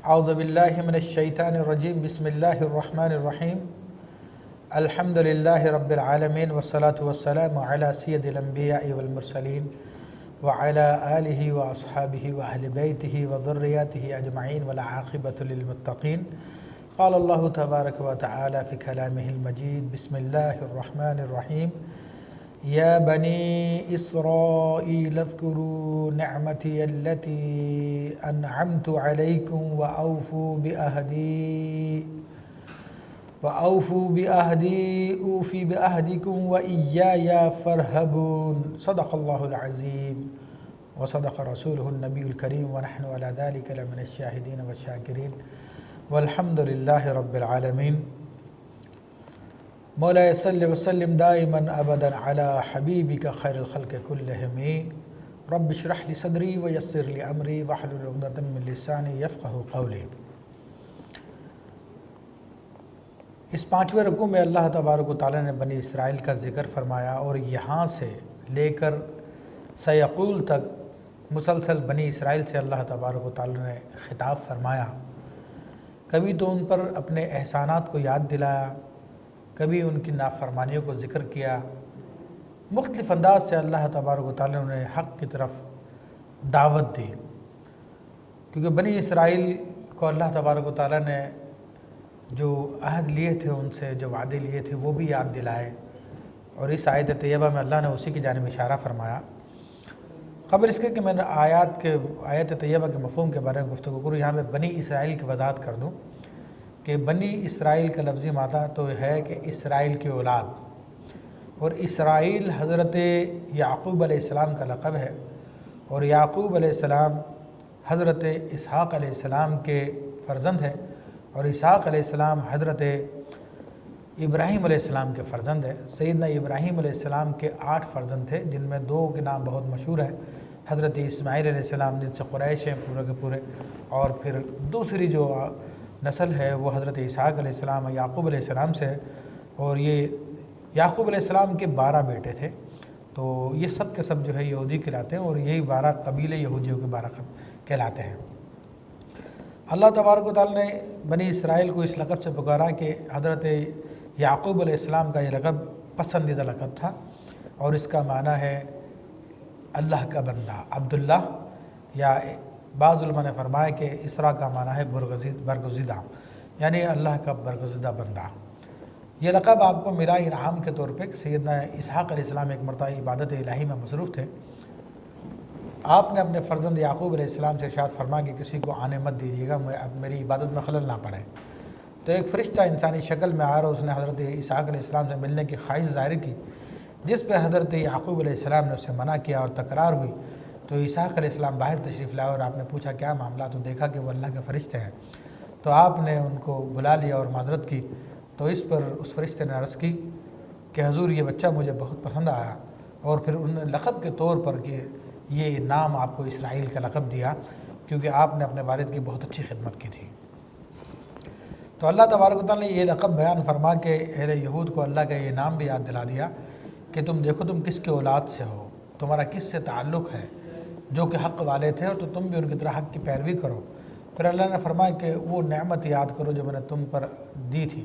اعوذ باللہ من الشیطان الرجیم بسم اللہ الرحمن الرحیم الحمد للہ رب العالمین والصلاة والسلام علی سید الانبیاء والمرسلین وعلی آلہ واصحابہ واہل بیتہ وذریاتہ اجمعین والعاقبۃ للمتقین قال اللہ تبارک و تعالی فی کلامہ المجید بسم اللہ الرحمن الرحیم یا بنی اسرائیل اذکروا نعمتی التي انعمت علیکم وأوفوا بأهدي أوفي بأهدكم وإياي فارهبون صدق الله العظيم وصدق رسوله النبي الكريم ونحن على ذلك لمن الشاهدين والشاكرين والحمد لله رب العالمين مولاي صل وسلم دائما أبدا على حبيبك خير الخلق كلهم رب اشرح لي صدري ويسر لي أمري واحلل عقدة من لساني يفقهوا قولي۔ اس پانچویں رکوع میں اللہ تبارک و تعالیٰ نے بنی اسرائیل کا ذکر فرمایا اور یہاں سے لے کر سیقول تک مسلسل بنی اسرائیل سے اللہ تبارک و تعالیٰ نے خطاب فرمایا۔ کبھی تو ان پر اپنے احسانات کو یاد دلایا، کبھی ان کی نافرمانیوں کو ذکر کیا، مختلف انداز سے اللہ تبارک و تعالیٰ نے حق کی طرف دعوت دی، کیونکہ بنی اسرائیل کو اللہ تبارک و تعالیٰ نے جو عہد لیے تھے، ان سے جو وعدے لیے تھے وہ بھی یاد دلائے، اور اس آیت طیبہ میں اللہ نے اسی کی جانب اشارہ فرمایا۔ قبل اس کے کہ میں نے آیت طیبہ کے مفہوم کے بارے میں گفتگو کروں، یہاں میں بنی اسرائیل کی وضاحت کر دوں کہ بنی اسرائیل کا لفظی معنی تو ہے کہ اسرائیل کی اولاد، اور اسرائیل حضرت یعقوب علیہ السلام کا لقب ہے، اور یعقوب علیہ السلام حضرت اسحاق علیہ السلام کے فرزند ہیں، اور اسحاق علیہ السلام حضرت ابراہیم علیہ السلام کے فرزند ہیں۔ سیدنا ابراہیم علیہ السلام کے 8 فرزند تھے، جن میں 2 کے نام بہت مشہور ہیں، حضرت اسماعیل علیہ السلام جن سے قریش ہیں پورے کے پورے، اور پھر دوسری جو نسل ہے وہ حضرت اسحاق علیہ السلام یعقوب علیہ السلام سے ہے، اور یہ یعقوب علیہ السلام کے 12 بیٹے تھے، تو یہ سب کے سب جو ہے یہودی کہلاتے ہیں، اور یہی 12 قبیلے یہودیوں کے 12 کہلاتے ہیں۔ اللہ تبارک و تعالیٰ نے بنی اسرائیل کو اس لقب سے پکارا کہ حضرت یعقوب علیہ السلام کا یہ لقب پسندیدہ لقب تھا، اور اس کا معنی ہے اللہ کا بندہ، عبداللہ، یا بعض علماء نے فرمایا کہ اسرا کا معنی ہے برگزیدہ، یعنی اللہ کا برگزیدہ بندہ۔ یہ لقب آپ کو ملا انعام کے طور پہ۔ سیدنا اسحاق علیہ السلام ایک مرتبہ عبادت الہی میں مصروف تھے، آپ نے اپنے فرزند یعقوب علیہ السلام سے ارشاد فرمایا کہ کسی کو آنے مت دیجیے گا، میری عبادت میں خلل نہ پڑے۔ تو ایک فرشتہ انسانی شکل میں آ رہا، اس نے حضرت اسحاق علیہ السلام سے ملنے کی خواہش ظاہر کی، جس پہ حضرت یعقوب علیہ السلام نے اسے منع کیا اور تکرار ہوئی۔ تو اسحاق علیہ السلام باہر تشریف لائے اور آپ نے پوچھا کیا معاملہ، تو دیکھا کہ وہ اللہ کے فرشتے ہیں، تو آپ نے ان کو بلا لیا اور معذرت کی۔ تو اس پر اس فرشتے نے عرض کی کہ حضور یہ بچہ مجھے بہت پسند آیا، اور پھر انہوں نے لقب کے طور پر کہ یہ نام آپ کو اسرائیل کا لقب دیا، کیونکہ آپ نے اپنے والد کی بہت اچھی خدمت کی تھی۔ تو اللہ تبارک و تعالیٰ نے یہ لقب بیان فرما کے اہل یہود کو اللہ کا یہ نام بھی یاد دلا دیا کہ تم دیکھو تم کس کے اولاد سے ہو، تمہارا کس سے تعلق ہے، جو کہ حق والے تھے، اور تو تم بھی ان کی طرح حق کی پیروی کرو۔ پھر اللہ نے فرمایا کہ وہ نعمت یاد کرو جو میں نے تم پر دی تھی۔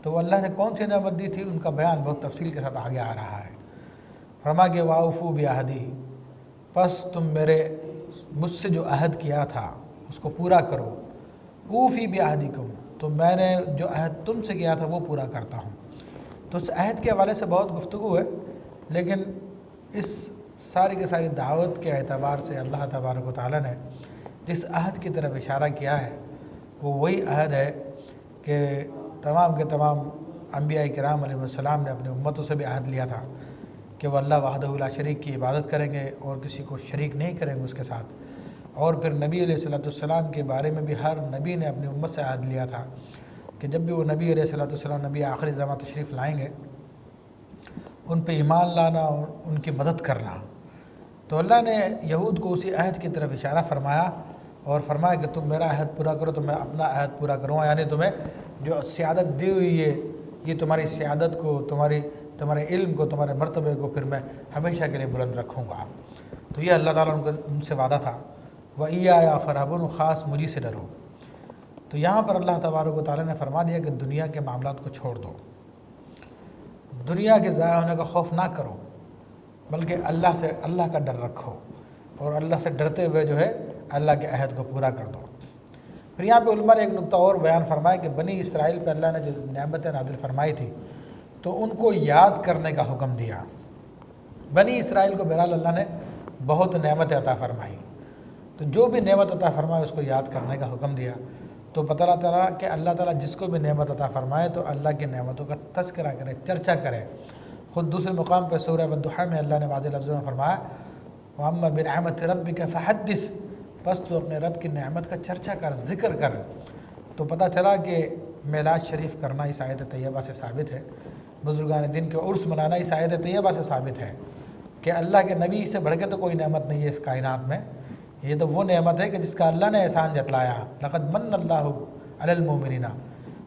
تو اللہ نے کون سی نعمت دی تھی، ان کا بیان بہت تفصیل کے ساتھ آگے آ رہا ہے۔ فرمایا کہ وَأَوْفُوا بِعَهْدِي، پس تم مجھ سے جو عہد کیا تھا اس کو پورا کرو۔ اوفی بعہدکم، تو میں نے جو عہد تم سے کیا تھا وہ پورا کرتا ہوں۔ تو اس عہد کے حوالے سے بہت گفتگو ہے، لیکن اس ساری کی ساری دعوت کے اعتبار سے اللہ تبارک و تعالیٰ نے جس عہد کی طرف اشارہ کیا ہے وہ وہی عہد ہے کہ تمام کے تمام انبیاء کرام علیہ السلام نے اپنی امتوں سے بھی عہد لیا تھا کہ وہ اللہ وحدہ لا شریک کی عبادت کریں گے اور کسی کو شریک نہیں کریں گے اس کے ساتھ۔ اور پھر نبی علیہ السلام کے بارے میں بھی ہر نبی نے اپنی امت سے عہد لیا تھا کہ جب بھی وہ نبی علیہ السلام نبی آخری زمان تشریف لائیں گے، ان پہ ایمان لانا اور ان کی مدد کرنا۔ تو اللہ نے یہود کو اسی عہد کی طرف اشارہ فرمایا اور فرمایا کہ تم میرا عہد پورا کرو تو میں اپنا عہد پورا کروں گا، یعنی تمہیں جو سیادت دی ہوئی ہے، یہ تمہاری سیادت کو، تمہارے علم کو، تمہارے مرتبے کو پھر میں ہمیشہ کے لیے بلند رکھوں گا۔ تو یہ اللہ تعالیٰ ان سے وعدہ تھا۔ وَإِيَّايَ فَارْهَبُونِ، خاص مجھے سے ڈرو۔ تو یہاں پر اللہ تبارک و تعالیٰ نے فرما دیا کہ دنیا کے معاملات کو چھوڑ دو، دنیا کے ضائع ہونے کا خوف نہ کرو، بلکہ اللہ کا ڈر رکھو، اور اللہ سے ڈرتے ہوئے جو ہے اللہ کے عہد کو پورا کر دو۔ پھر یہاں پہ علماء نے ایک نقطہ اور بیان فرمایا کہ بنی اسرائیل پہ اللہ نے جو نعمتیں نازل فرمائی تھی تو ان کو یاد کرنے کا حکم دیا۔ بنی اسرائیل کو بہرحال اللہ نے بہت نعمت عطا فرمائی، تو جو بھی نعمت عطا فرمائے اس کو یاد کرنے کا حکم دیا۔ تو پتہ چلا کہ اللہ تعالیٰ جس کو بھی نعمت عطا فرمائے تو اللہ کی نعمتوں کا تذکرہ کرے، چرچا کرے۔ خود دوسرے مقام پہ سورہ والضحیٰ میں اللہ نے واضح لفظوں میں فرمایا وَأَمَّا بِنِعْمَتِ رَبِّكَ فَحَدِّثْ، بس تو اپنے رب کی نعمت کا چرچا کر، ذکر کر۔ تو پتہ چلا کہ معراج شریف کرنا اس آیت طیبہ سے ثابت ہے، بزرگان دین کے عرس منانا اس آیت طیبہ سے ثابت ہے کہ اللہ کے نبی سے بڑھ کے تو کوئی نعمت نہیں ہے اس کائنات میں۔ یہ تو وہ نعمت ہے کہ جس کا اللہ نے احسان جتلایا، لقد من اللہ علی المؤمنین،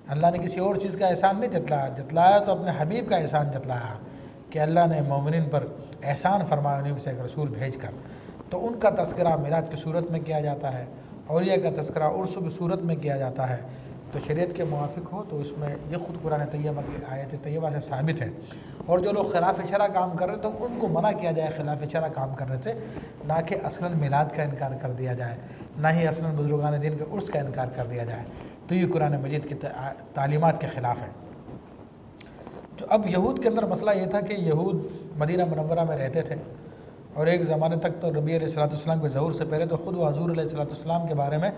اللہ نے کسی اور چیز کا احسان نہیں جتلایا تو اپنے حبیب کا احسان جتلایا کہ اللہ نے مومنین پر احسان فرمایا انہیں سے ایک رسول بھیج کر۔ تو ان کا تذکرہ معراج کی صورت میں کیا جاتا ہے، اولیاء کا تذکرہ عرس کی صورت میں کیا جاتا ہے، تو شریعت کے موافق ہو تو اس میں یہ خود قرآن طیبہ کی آیت طیبہ سے ثابت ہے۔ اور جو لوگ خلاف شرع کام کر رہے ہیں تو ان کو منع کیا جائے خلاف شرع کام کرنے سے، نہ کہ اصلاً میلاد کا انکار کر دیا جائے، نہ ہی اصلاً بزرگان دین کے عرس کا انکار کر دیا جائے، تو یہ قرآن مجید کی تعلیمات کے خلاف ہے۔ تو اب یہود کے اندر مسئلہ یہ تھا کہ یہود مدینہ منورہ میں رہتے تھے، اور ایک زمانے تک تو نبی علیہ السلام کے ظہور سے پہلے تو خود وہ حضور علیہ السلام کے بارے میں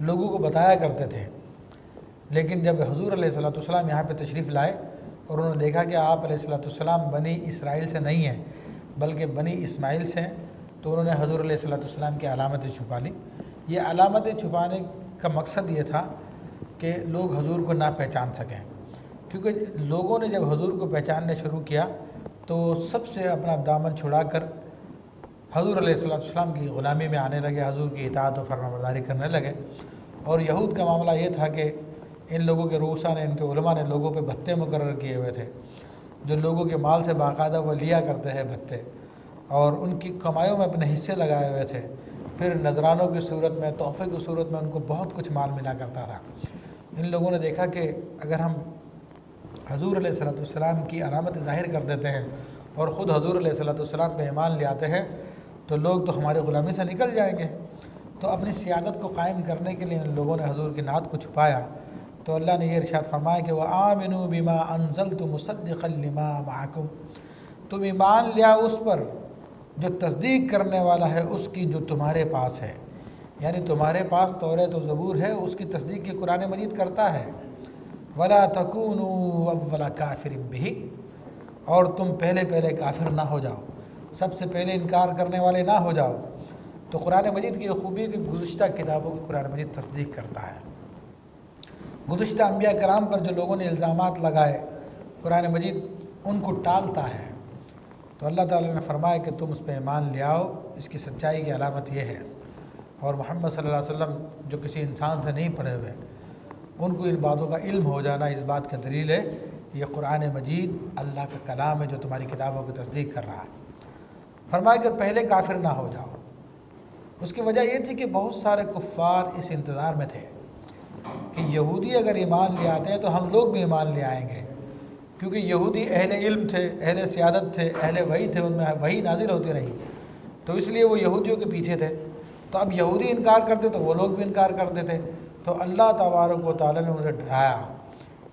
لوگوں کو بتایا کرتے تھے۔ لیکن جب حضور علیہ السلام یہاں پہ تشریف لائے اور انہوں نے دیکھا کہ آپ علیہ السلام بنی اسرائیل سے نہیں ہیں بلکہ بنی اسماعیل سے ہیں، تو انہوں نے حضور علیہ السلام کی علامتیں چھپا لی۔ یہ علامتیں چھپانے کا مقصد یہ تھا کہ لوگ حضور کو نہ پہچان سکیں، کیونکہ لوگوں نے جب حضور کو پہچاننے شروع کیا تو سب سے اپنا دامن چھڑا کر حضور علیہ السلام کی غلامی میں آنے لگے، حضور کی اطاعت و فرمانبرداری کرنے لگے۔ اور یہود کا معاملہ یہ تھا کہ ان لوگوں کے رؤسا نے، ان کے علماء نے لوگوں پہ بھتے مقرر کیے ہوئے تھے، جو لوگوں کے مال سے باقاعدہ وہ لیا کرتے ہیں بھتے، اور ان کی کمائیوں میں اپنے حصے لگائے ہوئے تھے۔ پھر نذرانوں کی صورت میں، تحفے کی صورت میں ان کو بہت کچھ مال ملا کرتا تھا۔ ان لوگوں نے دیکھا کہ اگر ہم حضور علیہ السلام کی علامت ظاہر کر دیتے ہیں اور خود حضور علیہ السلام پہ ایمان لے آتے ہیں تو لوگ تو ہماری غلامی سے نکل جائیں گے۔ تو اپنی سیادت کو قائم کرنے کے لیے ان لوگوں نے حضور کی نعت کو چھپایا۔ تو اللہ نے یہ ارشاد فرمایا کہ وَآمِنُوا بِمَا أَنزَلْتُ مُصَدِّقًا لِمَا مَعَكُمْ، تم ایمان لیا اس پر جو تصدیق کرنے والا ہے اس کی جو تمہارے پاس ہے، یعنی تمہارے پاس توریت و زبور ہے، اس کی تصدیق کی قرآن مجید کرتا ہے۔ وَلَا تَكُونُوا أَوَّلَ كَافِرٍ بِهِ، اور تم پہلے کافر نہ ہو جاؤ، سب سے پہلے انکار کرنے والے نہ ہو جاؤ۔ تو قرآن مجید کی خوبی کی گزشتہ کتابوں کی قرآن مجید تصدیق کرتا ہے۔ گزشتہ انبیاء کرام پر جو لوگوں نے الزامات لگائے قرآن مجید ان کو ٹالتا ہے۔ تو اللہ تعالیٰ نے فرمایا کہ تم اس پہ ایمان لے آؤ، اس کی سچائی کی علامت یہ ہے۔ اور محمد صلی اللہ علیہ وسلم جو کسی انسان سے نہیں پڑھے ہوئے، ان کو ان باتوں کا علم ہو جانا اس بات کا دلیل ہے یہ قرآن مجید اللہ کا کلام ہے جو تمہاری کتابوں کی تصدیق کر رہا ہے۔ فرمایا کہ پہلے کافر نہ ہو جاؤ۔ اس کی وجہ یہ تھی کہ بہت سارے کفار اس انتظار میں تھے کہ یہودی اگر ایمان لے آتے ہیں تو ہم لوگ بھی ایمان لے آئیں گے، کیونکہ یہودی اہل علم تھے، اہل سیادت تھے، اہل وحی تھے، ان میں وحی نازل ہوتی رہی، تو اس لیے وہ یہودیوں کے پیچھے تھے۔ تو اب یہودی انکار کرتے تو وہ لوگ بھی انکار کرتے تھے۔ تو اللہ تبارک و تعالیٰ نے انہیں ڈرایا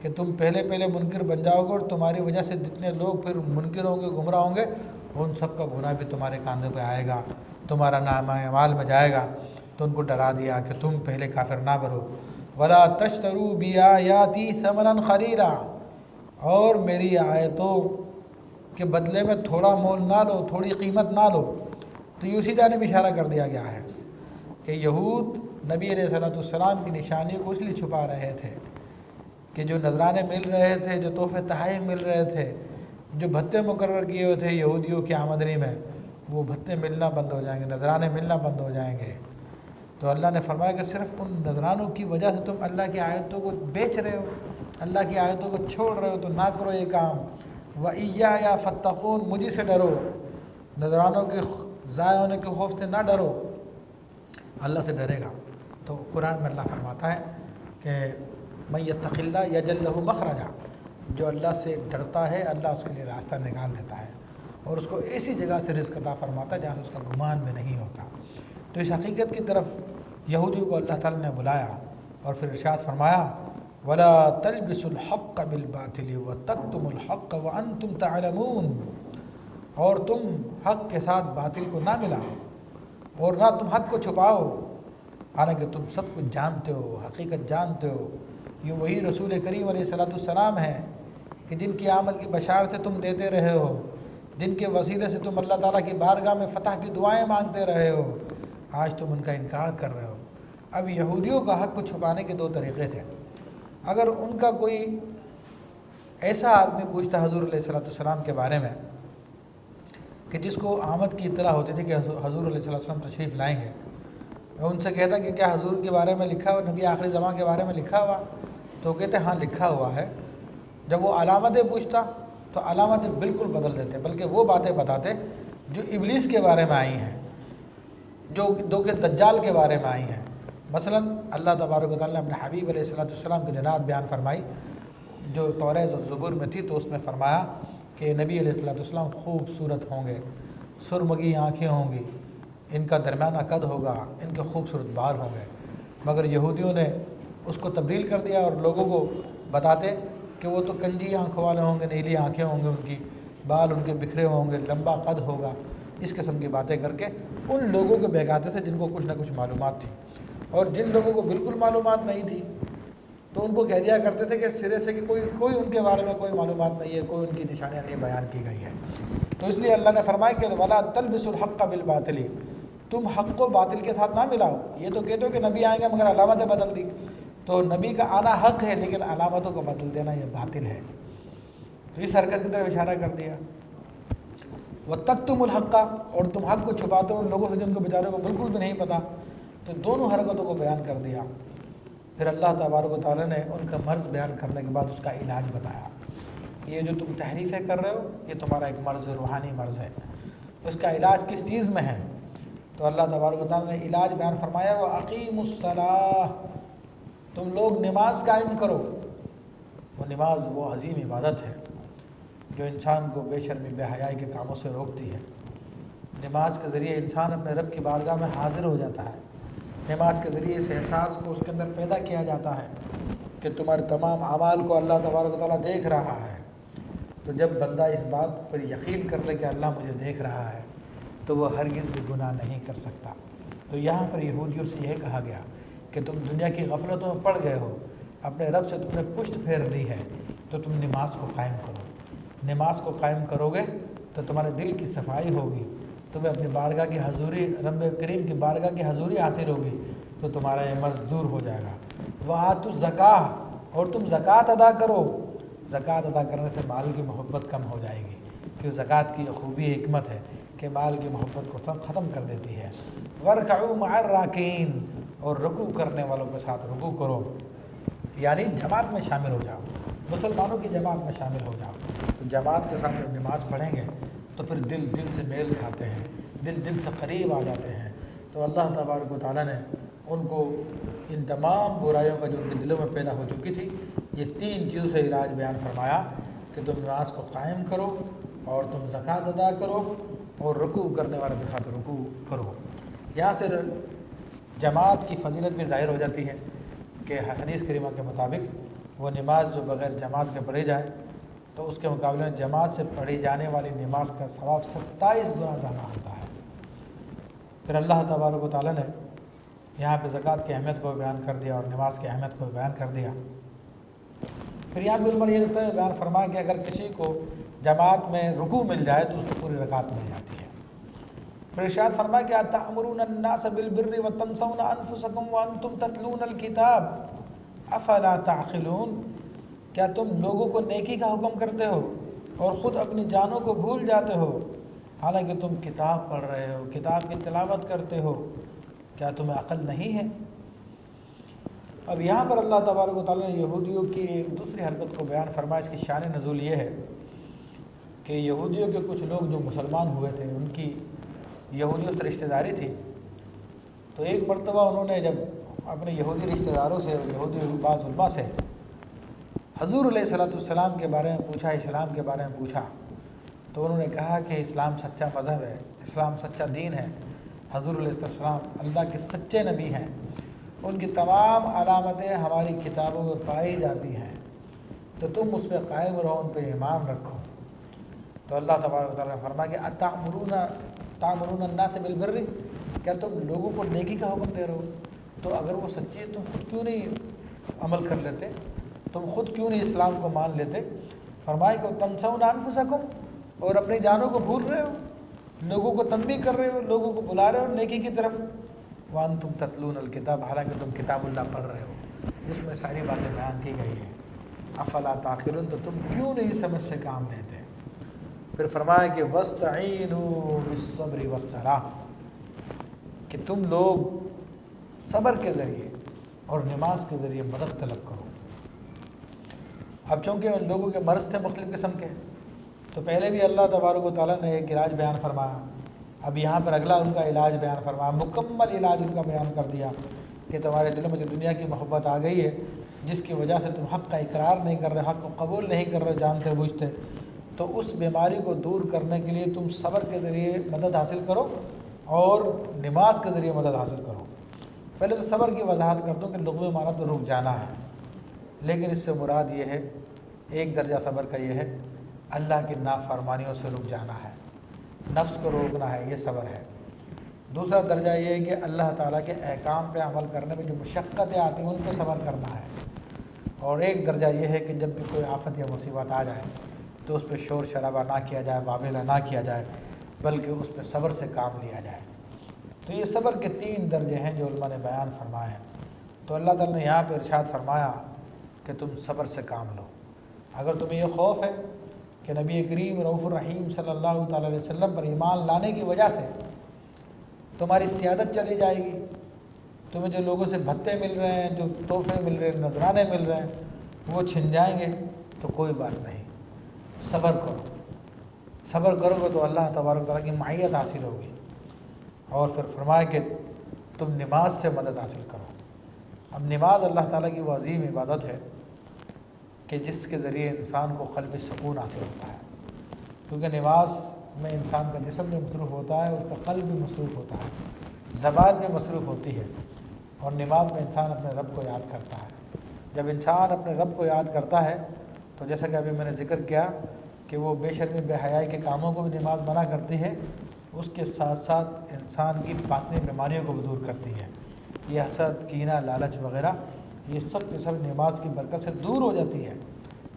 کہ تم پہلے منکر بن جاؤ گے، اور تمہاری وجہ سے جتنے لوگ پھر منکر ہوں گے، گمراہ ہوں گے، ان سب کا گناہ بھی تمہارے کاندھوں پہ آئے گا، تمہارا نامہ اعمال میں جائے گا۔ تو ان کو ڈرا دیا کہ تم پہلے کافر نہ بنو۔ وَلَا تَشْتَرُوا بِآيَاتِي ثَمَنًا قَلِيلًا، اور میری آیتوں کے بدلے میں تھوڑا مول نہ لو، تھوڑی قیمت نہ لو۔ تو یہ اسی جانب اشارہ کر دیا گیا ہے کہ یہود نبی علیہ السلام کی نشانیوں کو اس لیے چھپا رہے تھے کہ جو نذرانے مل رہے تھے، جو تحفے تحائف مل رہے تھے، جو بھتے مقرر کیے ہوئے تھے یہودیوں کی آمدنی میں، وہ بھتے ملنا بند ہو جائیں گے، نذرانے ملنا بند ہو جائیں گے۔ تو اللہ نے فرمایا کہ صرف ان نذرانوں کی وجہ سے تم اللہ کی آیتوں کو بیچ رہے ہو، اللہ کی آیتوں کو چھوڑ رہے ہو، تو نہ کرو یہ کام۔ وَإِيَّايَ فَاتَّقُونِ، مجھے سے ڈرو، نذرانوں کے ضائع ہونے کے خوف سے نہ ڈرو، اللہ سے ڈرے گا۔ تو قرآن میں اللہ فرماتا ہے کہ من یتق اللہ یجعل لہ مخرجا، جو اللہ سے ڈرتا ہے اللہ اس کے لیے راستہ نکال دیتا ہے اور اس کو ایسی جگہ سے رزق عطا فرماتا ہے جہاں سے اس کا گمان بھی نہیں ہوتا۔ تو اس حقیقت کی طرف یہودیوں کو اللہ تعالیٰ نے بلایا اور پھر ارشاد فرمایا وَلَا تَلْبِسُوا الْحَقَّ بِالْبَاطِلِ وَتَكْتُمُوا الْحَقَّ وَأَنْتُمْ تَعْلَمُونَ، اور تم حق کے ساتھ باطل کو نہ ملاؤ اور نہ تم حق کو چھپاؤ، حالانکہ تم سب کچھ جانتے ہو، حقیقت جانتے ہو۔ یہ وہی رسول کریم علیہ الصلوۃ والسلام ہے کہ جن کی آمد کی بشارتیں تم دیتے رہے ہو، جن کے وسیلے سے تم اللہ تعالیٰ کی بارگاہ میں فتح کی دعائیں مانگتے رہے ہو، آج تم ان کا انکار کر رہے ہو۔ اب یہودیوں کا حق کو چھپانے کے دو طریقے تھے۔ اگر ان کا کوئی ایسا آدمی پوچھتا حضور علیہ الصلوۃ والسلام کے بارے میں کہ جس کو آمد کی اطلاع ہوتی تھی کہ حضور علیہ الصلوۃ والسلام تشریف لائیں گے، میں ان سے کہتا کہ کیا حضور کے بارے میں لکھا ہوا، نبی آخری زمان کے بارے میں لکھا ہوا؟ تو وہ کہتے ہاں لکھا ہوا ہے۔ جب وہ علامتیں پوچھتا تو علامتیں بالکل بدل دیتے، بلکہ وہ باتیں بتاتے جو ابلیس کے بارے میں آئی ہیں، جو کہ دجال کے بارے میں آئی ہیں۔ مثلا اللہ تبارک و تعالیٰ نے اپنے حبیب علیہ الصلوۃ والسلام کی جناب بیان فرمائی جو توریت اور زبور میں تھی، تو اس میں فرمایا کہ نبی علیہ الصلوۃ والسلام خوبصورت ہوں گے، سرمگی آنکھیں ہوں گی، ان کا درمیانہ قد ہوگا، ان کے خوبصورت بال ہوں گے۔ مگر یہودیوں نے اس کو تبدیل کر دیا اور لوگوں کو بتاتے کہ وہ تو کنجی آنکھوں والے ہوں گے، نیلی آنکھیں ہوں گے، ان کی بال ان کے بکھرے ہوں گے، لمبا قد ہوگا، اس قسم کی باتیں کر کے ان لوگوں کو بہکاتے تھے جن کو کچھ نہ کچھ معلومات تھی، اور جن لوگوں کو بالکل معلومات نہیں تھی تو ان کو کہہ دیا کرتے تھے کہ سرے سے کہ کوئی ان کے بارے میں کوئی معلومات نہیں ہے، کوئی ان کی نشانیاں نہیں بیان کی گئی ہیں۔ تو اس لیے اللہ نے فرمایا کہ وَلَا تَلْبِسُوا الْحَقَّ بِالْبَاطِلِ، تم حق کو باطل کے ساتھ نہ ملاؤ۔ یہ تو کہتے ہو کہ نبی آئیں گے مگر علامتیں بدل دی، تو نبی کا آنا حق ہے لیکن علامتوں کو بدل دینا یہ باطل ہے۔ تو اس حرکت کی طرف اشارہ کر دیا۔ وَتَكْتُمُوا الْحَقَّ، اور تم حق کو چھپاتے ہو ان لوگوں سے جن کو بیچاروں کو بالکل بھی نہیں پتہ۔ تو دونوں حرکتوں کو بیان کر دیا۔ پھر اللہ تبارک و تعالیٰ نے ان کا مرض بیان کرنے کے بعد اس کا علاج بتایا۔ یہ جو تم تحریفیں کر رہے ہو یہ تمہارا ایک مرض روحانی مرض ہے، اس کا علاج کس چیز میں ہے؟ تو اللہ تبارک و تعالیٰ نے علاج بیان فرمایا وَأَقِيمُوا الصَّلَاةَ، تم لوگ نماز قائم کرو۔ وہ نماز وہ عظیم عبادت ہے جو انسان کو بے شرمی بے حیائی کے کاموں سے روکتی ہے۔ نماز کے ذریعے انسان اپنے رب کی بارگاہ میں حاضر ہو جاتا ہے۔ نماز کے ذریعے اس احساس کو اس کے اندر پیدا کیا جاتا ہے کہ تمہارے تمام اعمال کو اللہ تبارک و تعالیٰ دیکھ رہا ہے۔ تو جب بندہ اس بات پر یقین کر لے کہ اللہ مجھے دیکھ رہا ہے تو وہ ہرگز بھی گناہ نہیں کر سکتا۔ تو یہاں پر یہودیوں سے یہ کہا گیا کہ تم دنیا کی غفلتوں میں پڑ گئے ہو، اپنے رب سے تم نے پشت پھیر لی ہے، تو تم نماز کو قائم کرو۔ نماز کو قائم کرو گے تو تمہارے دل کی صفائی ہوگی، تمہیں اپنی بارگاہ کی حضوری، رب کریم کی بارگاہ کی حضوری حاصل ہوگی، تو تمہارا یہ مرض دور ہو جائے گا۔ وَآتُوا الزَّکَاۃَ، اور تم زکوٰۃ ادا کرو۔ زکوٰۃ ادا کرنے سے مال کی محبت کم ہو جائے گی، کیونکہ زکوٰۃ کی خوبی حکمت ہے کہ مال کی محبت کو ختم کر دیتی ہے۔ وَارْكَعُوا مَعَ الرَّاكِعِينَ، اور رکوع کرنے والوں کے ساتھ رکوع کرو، یعنی جماعت میں شامل ہو جاؤ، مسلمانوں کی جماعت میں شامل ہو جاؤ۔ تو جماعت کے ساتھ جب نماز پڑھیں گے تو پھر دل سے میل کھاتے ہیں، دل سے قریب آ جاتے ہیں۔ تو اللہ تبارک و تعالیٰ نے ان کو ان تمام برائیوں کا جو ان کے دلوں میں پیدا ہو چکی تھی، یہ 3 چیزوں سے علاج بیان فرمایا کہ تم نماز کو قائم کرو، اور تم زکوٰۃ ادا کرو، اور رکوع کرنے والے کے ساتھ رکوع کرو۔ یہاں سے جماعت کی فضیلت بھی ظاہر ہو جاتی ہے کہ حدیث کریمہ کے مطابق وہ نماز جو بغیر جماعت کے پڑھی جائے تو اس کے مقابلے میں جماعت سے پڑھی جانے والی نماز کا ثواب 27 گنا زیادہ ہوتا ہے۔ پھر اللہ تبارک و تعالیٰ نے یہاں پہ زکوٰۃ کی اہمیت کو بیان کر دیا اور نماز کی اہمیت کو بیان کر دیا۔ پھر یہاں پہ علماء یہ نقطہ بیان فرمایا کہ اگر کسی کو جماعت میں رکوع مل جائے تو اس کو پوری رکعت مل جاتی ہے۔ پھر ارشاد فرمایا کہ أَتَأْمُرُونَ النَّاسَ بِالْبِرِّ وَتَنْسَوْنَ أَنفُسَكُمْ وَأَنْتُمْ تَتْلُونَ الْكِتَابَ أَفَلَا تَعْقِلُونَ، کیا تم لوگوں کو نیکی کا حکم کرتے ہو اور خود اپنی جانوں کو بھول جاتے ہو، حالانکہ تم کتاب پڑھ رہے ہو، کتاب کی تلاوت کرتے ہو، کیا تمہیں عقل نہیں ہے؟ اب یہاں پر اللہ تبارک و تعالیٰ نے یہودیوں کی ایک دوسری حرکت کو بیان فرمایا۔ اس کی شان نزول یہ ہے کہ یہودیوں کے کچھ لوگ جو مسلمان ہوئے تھے ان کی یہودیوں سے رشتہ داری تھی، تو ایک مرتبہ انہوں نے جب اپنے یہودی رشتہ داروں سے اور یہودی بعض علماء سے حضور علیہ الصلوۃ والسلام کے بارے میں پوچھا، اسلام کے بارے میں پوچھا، تو انہوں نے کہا کہ اسلام سچا مذہب ہے، اسلام سچا دین ہے، حضور علیہ السلام اللہ کے سچے نبی ہیں، ان کی تمام علامتیں ہماری کتابوں میں پائی جاتی ہیں، تو تم اس پہ قائم رہو، ان پہ ایمان رکھو۔ تو اللہ تبارک و تعالیٰ نے فرمایا کہ تأمرون الناس بالبر، کیا تم لوگوں کو نیکی کا حکم دے رہے ہو؟ تو اگر وہ سچی ہے تم خود کیوں نہیں عمل کر لیتے؟ تم خود کیوں نہیں اسلام کو مان لیتے؟ فرمایا کہ تنسون انفسکم، اور اپنی جانوں کو بھول رہے ہو، لوگوں کو تنبیہ کر رہے ہو، لوگوں کو بلا رہے ہو نیکی کی طرف، وانتم تتلون الکتاب، حالانکہ تم کتاب اللہ پڑھ رہے ہو جس میں ساری باتیں بیان کی گئی ہیں۔ افلا تعقلون، تو تم کیوں نہیں سمجھ سے کام لیتے؟ پھر فرمایا کہ وَاسْتَعِینُوا بِالصَّبْرِ وَالصَّلَاةِ، کہ تم لوگ صبر کے ذریعے اور نماز کے ذریعے مدد طلب کرو۔ اب چونکہ ان لوگوں کے مرض تھے مختلف قسم کے، تو پہلے بھی اللہ تبارک و تعالیٰ نے ایک علاج بیان فرمایا، اب یہاں پر اگلا ان کا علاج بیان فرمایا، مکمل علاج ان کا بیان کر دیا کہ تمہارے دلوں میں جو دنیا کی محبت آ گئی ہے، جس کی وجہ سے تم حق کا اقرار نہیں کر رہے، حق کو قبول نہیں کر رہے جانتے بوجھتے، تو اس بیماری کو دور کرنے کے لیے تم صبر کے ذریعے مدد حاصل کرو اور نماز کے ذریعے مدد حاصل کرو۔ پہلے تو صبر کی وضاحت کر دوں کہ لغوی معنی تو رک جانا ہے، لیکن اس سے مراد یہ ہے، ایک درجہ صبر کا یہ ہے اللہ کی نافرمانیوں سے رک جانا ہے، نفس کو روکنا ہے، یہ صبر ہے۔ دوسرا درجہ یہ ہے کہ اللہ تعالیٰ کے احکام پہ عمل کرنے میں جو مشقتیں آتی ہیں ان پہ صبر کرنا ہے۔ اور ایک درجہ یہ ہے کہ جب بھی کوئی آفت یا مصیبت آ جائے تو اس پہ شور شرابہ نہ کیا جائے، واویلا نہ کیا جائے، بلکہ اس پہ صبر سے کام لیا جائے۔ تو یہ صبر کے 3 درجے ہیں جو علماء نے بیان فرمائے ہیں۔ تو اللہ تعالیٰ نے یہاں پہ ارشاد فرمایا کہ تم صبر سے کام لو۔ اگر تمہیں یہ خوف ہے کہ نبی کریم رؤوف الرحیم صلی اللہ تعالیٰ علیہ وسلم پر ایمان لانے کی وجہ سے تمہاری سیادت چلی جائے گی، تمہیں جو لوگوں سے بھتے مل رہے ہیں، جو تحفے مل رہے ہیں، نذرانے مل رہے ہیں، وہ چھن جائیں گے، تو کوئی بات نہیں، صبر کرو۔ صبر کرو گے تو اللہ تبارک تعالیٰ کی معیت حاصل ہوگی۔ اور پھر فرمایا کہ تم نماز سے مدد حاصل کرو۔ اب نماز اللہ تعالیٰ کی وہ عظیم عبادت ہے کہ جس کے ذریعے انسان کو قلبی سکون حاصل ہوتا ہے، کیونکہ نماز میں انسان کا جسم بھی مصروف ہوتا ہے، اس کا قلب بھی مصروف ہوتا ہے، زبان بھی مصروف ہوتی ہے، اور نماز میں انسان اپنے رب کو یاد کرتا ہے۔ جب انسان اپنے رب کو یاد کرتا ہے تو جیسا کہ ابھی میں نے ذکر کیا کہ وہ بے شرمی بے حیائی کے کاموں کو بھی نماز منع کرتی ہے، اس کے ساتھ ساتھ انسان کی باطنی بیماریوں کو بھی دور کرتی ہے۔ یہ حسد، کینہ، لالچ وغیرہ یہ سب کے سب نماز کی برکت سے دور ہو جاتی ہے،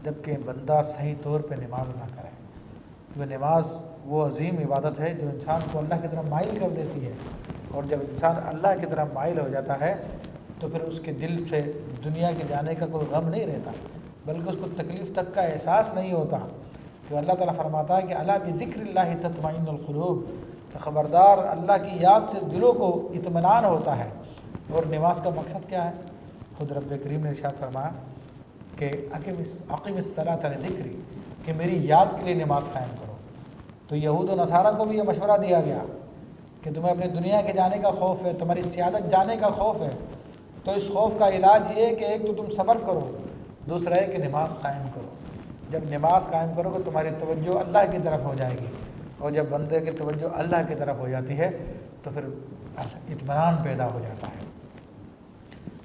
جبکہ بندہ صحیح طور پہ نماز ادا کرے۔ کیونکہ نماز وہ عظیم عبادت ہے جو انسان کو اللہ کی طرف مائل کر دیتی ہے، اور جب انسان اللہ کی طرف مائل ہو جاتا ہے تو پھر اس کے دل سے دنیا کے جانے کا کوئی غم نہیں رہتا، بلکہ اس کو تکلیف تک کا احساس نہیں ہوتا۔ تو اللہ تعالیٰ فرماتا ہے کہ الا بذکر اللہ تطمئن القلوب، کہ خبردار اللہ کی یاد سے دلوں کو اطمینان ہوتا ہے۔ اور نماز کا مقصد کیا ہے؟ خود رب کریم نے ارشاد فرمایا کہ اقم الصلاۃ لذکری، کہ میری یاد کے لیے نماز قائم کرو۔ تو یہود و نصارہ کو بھی یہ مشورہ دیا گیا کہ تمہیں اپنی دنیا کے جانے کا خوف ہے، تمہاری سیادت جانے کا خوف ہے، تو اس خوف کا علاج یہ ہے کہ ایک تو تم صبر کرو، دوسرا ہے کہ نماز قائم کرو۔ جب نماز قائم کرو گے تمہاری توجہ اللہ کی طرف ہو جائے گی، اور جب بندے کی توجہ اللہ کی طرف ہو جاتی ہے تو پھر اطمینان پیدا ہو جاتا ہے۔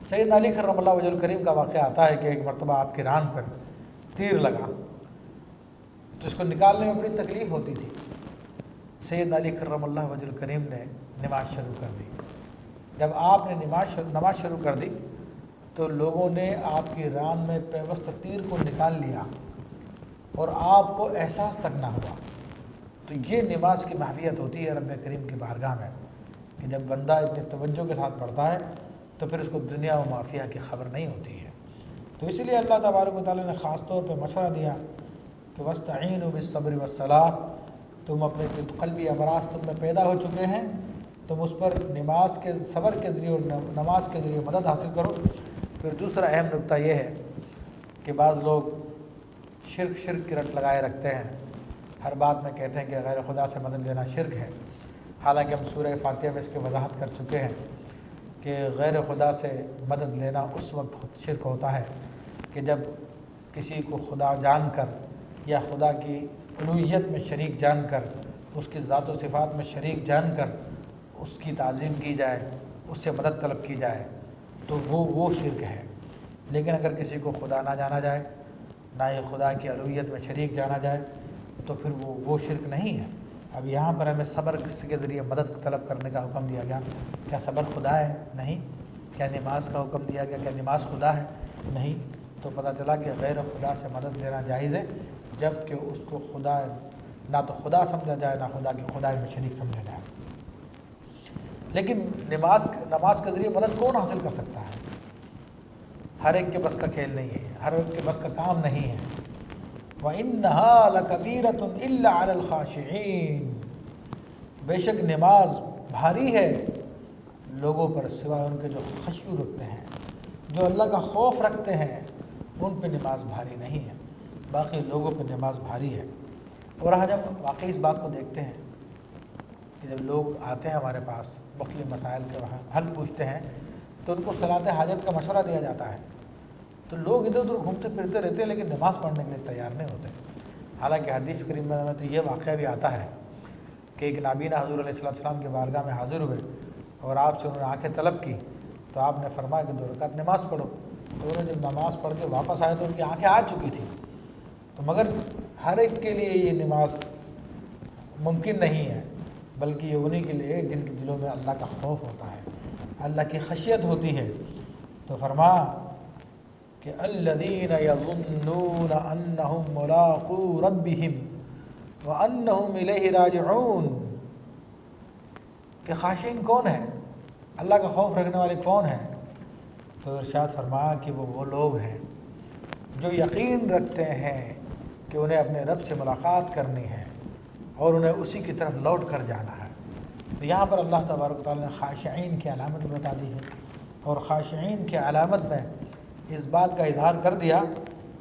سیدنا علی کرم اللہ وجہ الکریم کا واقعہ آتا ہے کہ ایک مرتبہ آپ کی ران پر تیر لگا تو اس کو نکالنے میں بڑی تکلیف ہوتی تھی۔ سیدنا علی کرم اللہ وجہ الکریم نے نماز شروع کر دی۔ جب آپ نے نماز شروع کر دی تو لوگوں نے آپ کی ران میں پیوست تیر کو نکال لیا اور آپ کو احساس تک نہ ہوا۔ تو یہ نماز کی ماہیت ہوتی ہے رب کریم کی بارگاہ میں، کہ جب بندہ اتنی توجہ کے ساتھ پڑھتا ہے تو پھر اس کو دنیا و مافیہ کی خبر نہیں ہوتی ہے۔ تو اسی لیے اللہ تبارک و تعالیٰ نے خاص طور پہ مشورہ دیا کہ وَاسْتَعِینُوا بِالصَّبْرِ وَالصَّلَاةِ، تم اپنے قلبی امراض تم میں پیدا ہو چکے ہیں، تم اس پر نماز کے صبر کے ذریعے اور نماز کے ذریعے مدد حاصل کرو۔ پھر دوسرا اہم نقطہ یہ ہے کہ بعض لوگ شرک کی رٹ لگائے رکھتے ہیں، ہر بات میں کہتے ہیں کہ غیر خدا سے مدد لینا شرک ہے، حالانکہ ہم سورہ فاتحہ میں اس کی وضاحت کر چکے ہیں کہ غیر خدا سے مدد لینا اس وقت شرک ہوتا ہے کہ جب کسی کو خدا جان کر یا خدا کی الوہیت میں شریک جان کر، اس کی ذات و صفات میں شریک جان کر اس کی تعظیم کی جائے، اس سے مدد طلب کی جائے، تو وہ شرک ہے۔ لیکن اگر کسی کو خدا نہ جانا جائے، نہ ہی خدا کی الوہیت میں شریک جانا جائے، تو پھر وہ شرک نہیں ہے۔ اب یہاں پر ہمیں صبر کے ذریعے مدد طلب کرنے کا حکم دیا گیا، کیا صبر خدا ہے؟ نہیں۔ کیا نماز کا حکم دیا گیا؟ کیا نماز خدا ہے؟ نہیں۔ تو پتہ چلا کہ غیر خدا سے مدد لینا جائز ہے جب کہ اس کو خدا نہ تو خدا سمجھا جائے، نہ خدا کی خدائی میں شریک سمجھا جائے۔ لیکن نماز کے ذریعے مدد کون حاصل کر سکتا ہے؟ ہر ایک کے بس کا کھیل نہیں ہے، ہر ایک کے بس کا کام نہیں ہے۔ وَإِنَّهَا لَكَبِيرَةٌ إِلَّا عَلَى الْخَاشِعِينَ، بے شک نماز بھاری ہے لوگوں پر سوائے ان کے جو خشوع رکھتے ہیں، جو اللہ کا خوف رکھتے ہیں، ان پہ نماز بھاری نہیں ہے، باقی لوگوں پہ نماز بھاری ہے۔ اور آج ہم واقعی اس بات کو دیکھتے ہیں کہ جب لوگ آتے ہیں ہمارے پاس مختلف مسائل کے حل پوچھتے ہیں تو ان کو صلاۃ حاجت کا مشورہ دیا جاتا ہے، تو لوگ ادھر ادھر گھومتے پھرتے رہتے ہیں لیکن نماز پڑھنے کے لیے تیار نہیں ہوتے۔ حالانکہ حدیث کریم میں تو یہ واقعہ بھی آتا ہے کہ ایک نابینا حضور علیہ السلام کی بارگاہ میں حاضر ہوئے اور آپ سے انہوں نے آنکھیں طلب کی، تو آپ نے فرمایا کہ 2 رکعت نماز پڑھو۔ تو انہوں نے جب نماز پڑھ کے واپس آئے تو ان کی آنکھیں آ چکی تھیں۔ تو مگر ہر ایک کے لیے یہ نماز ممکن نہیں ہے، بلکہ یہ انہیں کے لیے جن کے دلوں میں اللہ کا خوف ہوتا ہے، اللہ کی خشیت ہوتی ہے۔ تو فرمایا کہ الذین یظنون انہم ملاقو ربہم وانہم الیہ راجعون، کہ خاشعین کون ہے، اللہ کا خوف رکھنے والے کون ہیں؟ تو ارشاد فرمایا کہ وہ لوگ ہیں جو یقین رکھتے ہیں کہ انہیں اپنے رب سے ملاقات کرنی ہے اور انہیں اسی کی طرف لوٹ کر جانا ہے۔ تو یہاں پر اللہ تبارک و تعالیٰ نے خاشعین کی علامت بتا دی ہے، اور خاشعین کی علامت میں اس بات کا اظہار کر دیا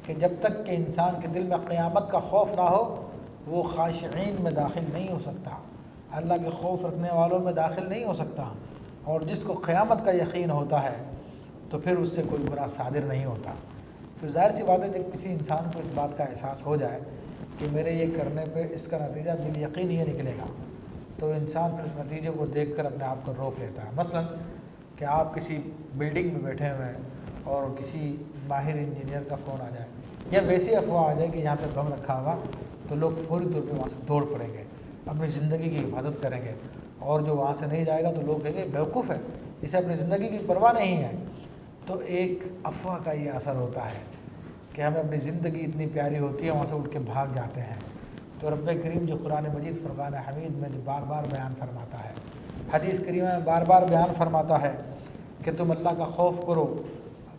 کہ جب تک کہ انسان کے دل میں قیامت کا خوف نہ ہو وہ خاشعین میں داخل نہیں ہو سکتا، اللہ کے خوف رکھنے والوں میں داخل نہیں ہو سکتا۔ اور جس کو قیامت کا یقین ہوتا ہے تو پھر اس سے کوئی گناہ صادر نہیں ہوتا۔ تو ظاہر سی بات ہے جب کسی انسان کو اس بات کا احساس ہو جائے کہ میرے یہ کرنے پہ اس کا نتیجہ بالیقین یہ نکلے گا، تو انسان پھر اس نتیجے کو دیکھ کر اپنے آپ کو روک لیتا ہے۔ مثلا کہ آپ کسی بلڈنگ میں بیٹھے ہوئے ہیں اور کسی ماہر انجینئر کا فون آ جائے یا ویسی افواہ آ جائے کہ یہاں پہ بم رکھا ہوگا، تو لوگ فوری طور پہ وہاں سے دوڑ پڑیں گے، اپنی زندگی کی حفاظت کریں گے، اور جو وہاں سے نہیں جائے گا تو لوگ کہیں گے بیوقوف ہے، اسے اپنی زندگی کی پرواہ نہیں ہے۔ تو ایک افواہ کا یہ اثر ہوتا ہے کہ ہمیں اپنی زندگی اتنی پیاری ہوتی ہے وہاں سے اٹھ کے بھاگ جاتے ہیں۔ تو رب کریم جو قرآن مجید فرقان حمید میں جو بار بار بیان فرماتا ہے، حدیث کریمہ میں بار بار بیان فرماتا ہے کہ تم اللہ کا خوف کرو،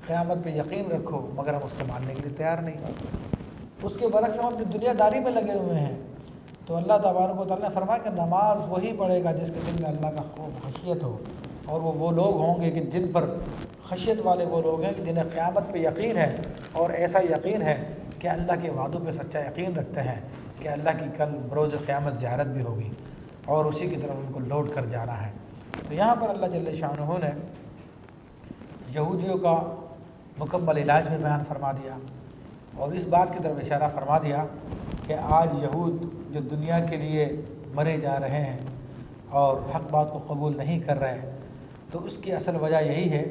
قیامت پہ یقین رکھو، مگر ہم اس کو ماننے کے لیے تیار نہیں۔ اس کے برعکس ہم اپنی دنیا داری میں لگے ہوئے ہیں۔ تو اللہ تبارک و تعالیٰ نے فرمایا کہ نماز وہی پڑھے گا جس کے دل میں اللہ کا خوف خشیت ہو، اور وہ لوگ ہوں گے کہ جن پر خشیت والے وہ لوگ ہیں کہ جنہیں قیامت پہ یقین ہے، اور ایسا یقین ہے کہ اللہ کے وعدوں پہ سچا یقین رکھتے ہیں کہ اللہ کی کل بروز قیامت زیارت بھی ہوگی اور اسی کی طرف ان کو لوٹ کر جانا ہے۔ تو یہاں پر اللہ جل شانہ نے یہودیوں کا مکمل علاج میں بیان فرما دیا، اور اس بات کی طرف اشارہ فرما دیا کہ آج یہود جو دنیا کے لیے مرے جا رہے ہیں اور حق بات کو قبول نہیں کر رہے، تو اس کی اصل وجہ یہی ہے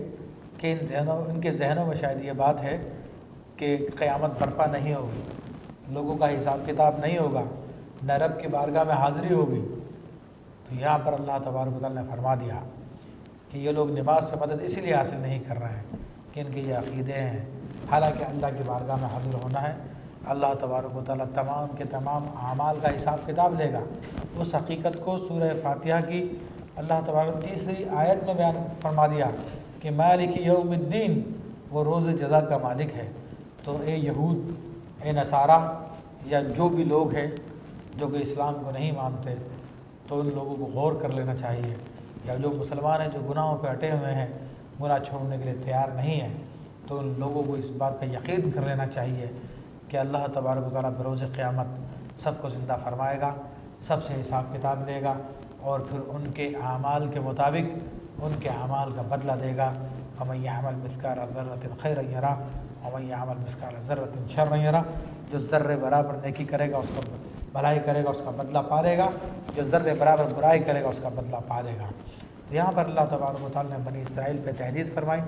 کہ ان کے ذہنوں میں شاید یہ بات ہے کہ قیامت برپا نہیں ہوگی، لوگوں کا حساب کتاب نہیں ہوگا، نہ رب کی بارگاہ میں حاضری ہوگی۔ تو یہاں پر اللہ تبارک و تعالیٰ نے فرما دیا کہ یہ لوگ نماز سے مدد اسی لیے حاصل نہیں کر رہے ہیں کہ ان کے یہ عقیدے ہیں، حالانکہ اللہ کی بارگاہ میں حاضر ہونا ہے۔ اللہ تبارک و تعالیٰ تمام کے تمام اعمال کا حساب کتاب لے گا۔ اس حقیقت کو سورہ فاتحہ کی اللہ تبارک تیسری آیت میں بیان فرما دیا کہ مالک یوم الدین، وہ روز جزا کا مالک ہے۔ تو اے یہود، اے نصارہ، یا جو بھی لوگ ہیں جو کہ اسلام کو نہیں مانتے، تو ان لوگوں کو غور کر لینا چاہیے، یا جو مسلمان ہیں جو گناہوں پہ اٹے ہوئے ہیں، گناہ چھوڑنے کے لیے تیار نہیں ہیں، تو ان لوگوں کو اس بات کا یقین کر لینا چاہیے کہ اللہ تبارک و تعالیٰ بروز قیامت سب کو زندہ فرمائے گا، سب سے حساب کتاب لے گا، اور پھر ان کے اعمال کے مطابق ان کے اعمال کا بدلہ دے گا۔ ومن یعمل مثقال ذرۃ خیرا یرہ ومن یعمل مثقال ذرۃ شرا یرہ، جو ذرے برابر نیکی کرے گا اس کا بھلائی کرے گا اس کا بدلہ پائے گا، جو ذرے برابر برائی کرے گا اس کا بدلہ پائے گا۔ تو یہاں پر اللہ تبارک و تعالیٰ نے بنی اسرائیل پہ تحدید فرمائی،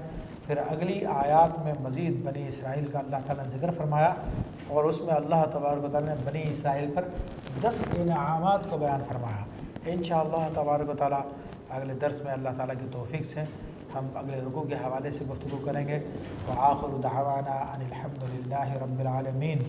پھر اگلی آیات میں مزید بنی اسرائیل کا اللہ تعالیٰ نے ذکر فرمایا، اور اس میں اللہ تبارک و تعالیٰ نے بنی اسرائیل پر 10 انعامات کو بیان فرمایا۔ انشاءاللہ تبارک و تعالیٰ اگلے درس میں اللہ تعالیٰ کی توفیق سے ہم اگلے رکوع کے حوالے سے گفتگو کریں گے۔ وآخر دعوانا ان الحمد للہ رب العالمین۔